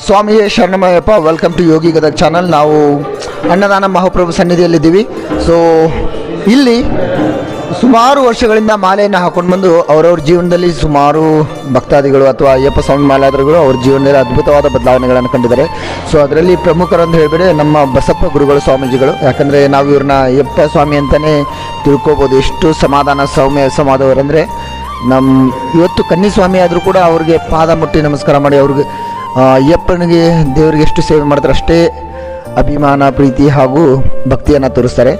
ಸ್ವಾಮಿಯೇ ಶರಣಮಯ್ಯಪ್ಪ. Welcome to Yogi Gadag channel. ನಾವು ಅನ್ನದಾನ ಮಹಾಪ್ರಭು ಸನ್ನಿಧಿಯಲ್ಲಿದ್ದೀವಿ. ಸೊ ಇಲ್ಲಿ ಸುಮಾರು ವರ್ಷಗಳಿಂದ ಮಾಲೆಯನ್ನು ಹಾಕೊಂಡು ಬಂದು ಅವರವ್ರ ಜೀವನದಲ್ಲಿ ಸುಮಾರು ಭಕ್ತಾದಿಗಳು ಅಥವಾ ಅಯ್ಯಪ್ಪ ಸ್ವಾಮಿ ಮಾಲಾಧಾರಿಗಳು ಅವ್ರ ಜೀವನದಲ್ಲಿ ಅದ್ಭುತವಾದ ಬದಲಾವಣೆಗಳನ್ನು ಕಂಡಿದ್ದಾರೆ. ಸೊ ಅದರಲ್ಲಿ ಪ್ರಮುಖರು ಅಂತ ಹೇಳಿಬಿಟ್ರೆ ನಮ್ಮ ಬಸಪ್ಪ ಗುರುಗಳು ಸ್ವಾಮೀಜಿಗಳು. ಯಾಕಂದರೆ ನಾವು ಇವ್ರನ್ನ ಅಯ್ಯಪ್ಪ ಸ್ವಾಮಿ ಅಂತಲೇ ತಿಳ್ಕೊಬೋದು. ಎಷ್ಟು ಸಮಾಧಾನ ಸಮಾಧವರಂದರೆ ಇವತ್ತು ಕನ್ನಿಸ್ವಾಮಿ ಆದರೂ ಕೂಡ ಅವ್ರಿಗೆ ಪಾದ ಮುಟ್ಟಿ ನಮಸ್ಕಾರ ಮಾಡಿ ಅವ್ರಿಗೆ ಅಯ್ಯಪ್ಪನಿಗೆ ದೇವರಿಗೆ ಎಷ್ಟು ಸೇವೆ ಮಾಡ್ತಾರೆ ಅಷ್ಟೇ ಅಭಿಮಾನ ಪ್ರೀತಿ ಹಾಗೂ ಭಕ್ತಿಯನ್ನು ತೋರಿಸ್ತಾರೆ.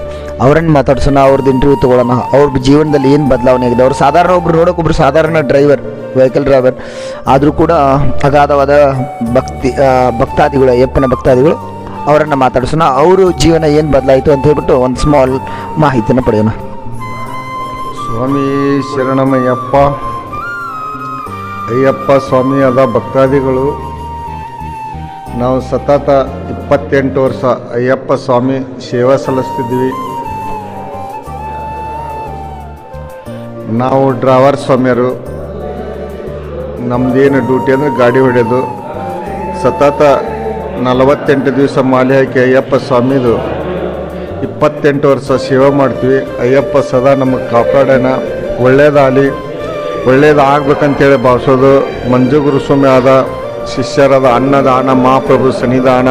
ಅವರನ್ನು ಮಾತಾಡ್ಸೋಣ, ಅವ್ರದ್ದು ಇಂಟರ್ವ್ಯೂ ತೊಗೊಳ್ಳೋಣ. ಅವ್ರ ಜೀವನದಲ್ಲಿ ಏನು ಬದಲಾವಣೆ ಆಗಿದೆ. ಅವರು ಸಾಧಾರಣ ನೋಡೋಕ್ಕೊಬ್ರು ಸಾಧಾರಣ ವೆಹಿಕಲ್ ಡ್ರೈವರ್ ಆದರೂ ಕೂಡ ಅಗಾಧವಾದ ಭಕ್ತಾದಿಗಳು ಅಯ್ಯಪ್ಪನ ಭಕ್ತಾದಿಗಳು. ಅವರನ್ನು ಮಾತಾಡ್ಸೋಣ. ಅವರು ಜೀವನ ಏನು ಬದಲಾಯಿತು ಅಂತ ಹೇಳ್ಬಿಟ್ಟು ಒಂದು ಸ್ಮಾಲ್ ಮಾಹಿತಿಯನ್ನು ಪಡೆಯೋಣ. ಸ್ವಾಮಿ ಶರಣಮಯ್ಯಪ್ಪ. ಅಯ್ಯಪ್ಪ ಸ್ವಾಮಿಯಾದ ಭಕ್ತಾದಿಗಳು ನಾವು ಸತತ 28 ವರ್ಷ ಅಯ್ಯಪ್ಪ ಸ್ವಾಮಿ ಸೇವಾ ಸಲ್ಲಿಸ್ತಿದ್ವಿ. ನಾವು ಡ್ರೈವರ್ ಸ್ವಾಮಿಯರು. ನಮ್ಮದೇನು ಡ್ಯೂಟಿ ಅಂದರೆ ಗಾಡಿ ಹೊಡೆಯೋದು. ಸತತ 48 ದಿವಸ ಮಾಲೆ ಹಾಕಿ ಅಯ್ಯಪ್ಪ ಸ್ವಾಮಿದು 28 ವರ್ಷ ಸೇವೆ ಮಾಡ್ತೀವಿ. ಅಯ್ಯಪ್ಪ ಸದಾ ನಮಗೆ ಕಾಪಾಡೋಣ, ಒಳ್ಳೇದಾಗಬೇಕಂತೇಳಿ ಭಾವಿಸೋದು. ಮಂಜು ಗುರುಸ್ವಾಮಿ ಆದ ಶಿಷ್ಯರಾದ ಅನ್ನದಾನ ಮಹಾಪ್ರಭು ಸನ್ನಿಧಾನ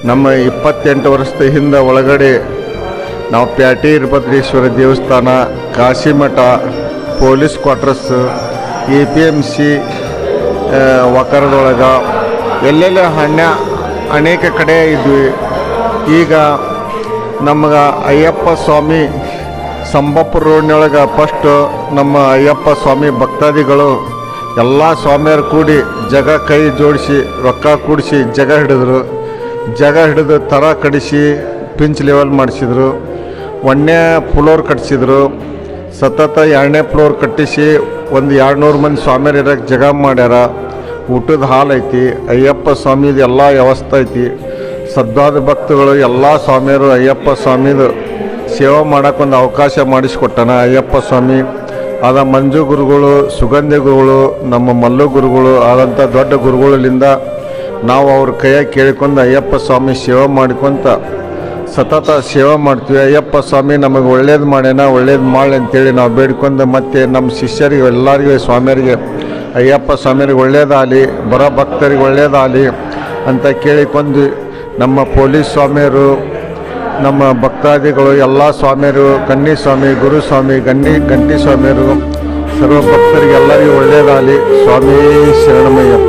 ನಮ್ಮ 28 ವರ್ಷದ ಹಿಂದೆ ಒಳಗಡೆ ನಾವು ಪ್ಯಾಟಿ ವೀರಭದ್ರೇಶ್ವರ ದೇವಸ್ಥಾನ, ಕಾಶಿಮಠ, ಪೊಲೀಸ್ ಕ್ವಾರ್ಟರ್ಸ್, APMC ವಕರದೊಳಗೆ ಎಲ್ಲೆಲ್ಲ ಅನೇಕ ಕಡೆ ಇದ್ವಿ. ಈಗ ನಮಗೆ ಅಯ್ಯಪ್ಪ ಸ್ವಾಮಿ ಸಂಬಾಪುರ ರೋಡ್ನೊಳಗೆ ಫಸ್ಟು ನಮ್ಮ ಅಯ್ಯಪ್ಪ ಸ್ವಾಮಿ ಭಕ್ತಾದಿಗಳು ಎಲ್ಲ ಸ್ವಾಮಿಯರು ಕೂಡಿ ಕೈ ಜೋಡಿಸಿ ರೊಕ್ಕ ಕೂಡಿಸಿ ಜಾಗ ಹಿಡಿದು ಥರ ಕಡಿಸಿ ಪಿಂಚ್ ಲೆವೆಲ್ ಮಾಡಿಸಿದ್ರು. 1ನೇ ಫ್ಲೋರ್ ಕಟ್ಟಿಸಿದ್ರು. ಸತತ 2ನೇ ಫ್ಲೋರ್ ಕಟ್ಟಿಸಿ ಒಂದು 200 ಮಂದಿ ಸ್ವಾಮಿಯರು ಇರೋಕ್ಕೆ ಜಾಗ ಮಾಡ್ಯಾರ. ಊಟದ ಹಾಲ್ ಐತಿ. ಅಯ್ಯಪ್ಪ ಸ್ವಾಮಿದು ಎಲ್ಲ ವ್ಯವಸ್ಥೆ ಐತಿ. ಸದ್ವಾದ ಭಕ್ತಗಳು ಎಲ್ಲ ಸ್ವಾಮಿಯರು ಅಯ್ಯಪ್ಪ ಸ್ವಾಮಿದು ಸೇವೆ ಮಾಡೋಕ್ಕೊಂದು ಅವಕಾಶ ಮಾಡಿಸ್ಕೊಟ್ಟಾನ ಅಯ್ಯಪ್ಪ ಸ್ವಾಮಿ. ಆದ ಮಂಜು ಗುರುಗಳು, ಸುಗಂಧಿ ಗುರುಗಳು, ನಮ್ಮ ಮಲ್ಲು ಗುರುಗಳು ಆದಂಥ ದೊಡ್ಡ ಗುರುಗಳಿಂದ ನಾವು ಅವ್ರ ಕೈಯಾಗಿ ಕೇಳಿಕೊಂಡು ಅಯ್ಯಪ್ಪ ಸ್ವಾಮಿ ಸೇವೆ ಮಾಡ್ಕೊತ ಸತತ ಸೇವೆ ಮಾಡ್ತೀವಿ. ಅಯ್ಯಪ್ಪ ಸ್ವಾಮಿ ನಮಗೆ ಒಳ್ಳೇದು ಮಾಡ್ಯಾನ, ಒಳ್ಳೇದು ಮಾಡಿ ಅಂತೇಳಿ ನಾವು ಬೇಡ್ಕೊಂಡು ಮತ್ತು ನಮ್ಮ ಶಿಷ್ಯರಿಗೆ ಎಲ್ಲರಿಗೂ ಸ್ವಾಮಿಯರಿಗೆ ಅಯ್ಯಪ್ಪ ಸ್ವಾಮಿಯರಿಗೆ ಒಳ್ಳೇದಾಗಲಿ, ಬರೋ ಭಕ್ತರಿಗೆ ಒಳ್ಳೇದಾಗಲಿ ಅಂತ ಕೇಳಿಕೊಂಡು ನಮ್ಮ ಪೊಲೀಸ್ ಸ್ವಾಮಿಯರು, ನಮ್ಮ ಭಕ್ತಾದಿಗಳು ಎಲ್ಲ ಸ್ವಾಮಿಯರು, ಕನ್ನಿಸ್ವಾಮಿ, ಗುರುಸ್ವಾಮಿ, ಗಂಟಿ ಸ್ವಾಮಿಯರು, ಸರ್ವ ಭಕ್ತರಿಗೆ ಎಲ್ಲರಿಗೂ ಒಳ್ಳೇದಾಗಲಿ. ಸ್ವಾಮಿ ಶರಣಮಯ್ಯಪ್ಪ.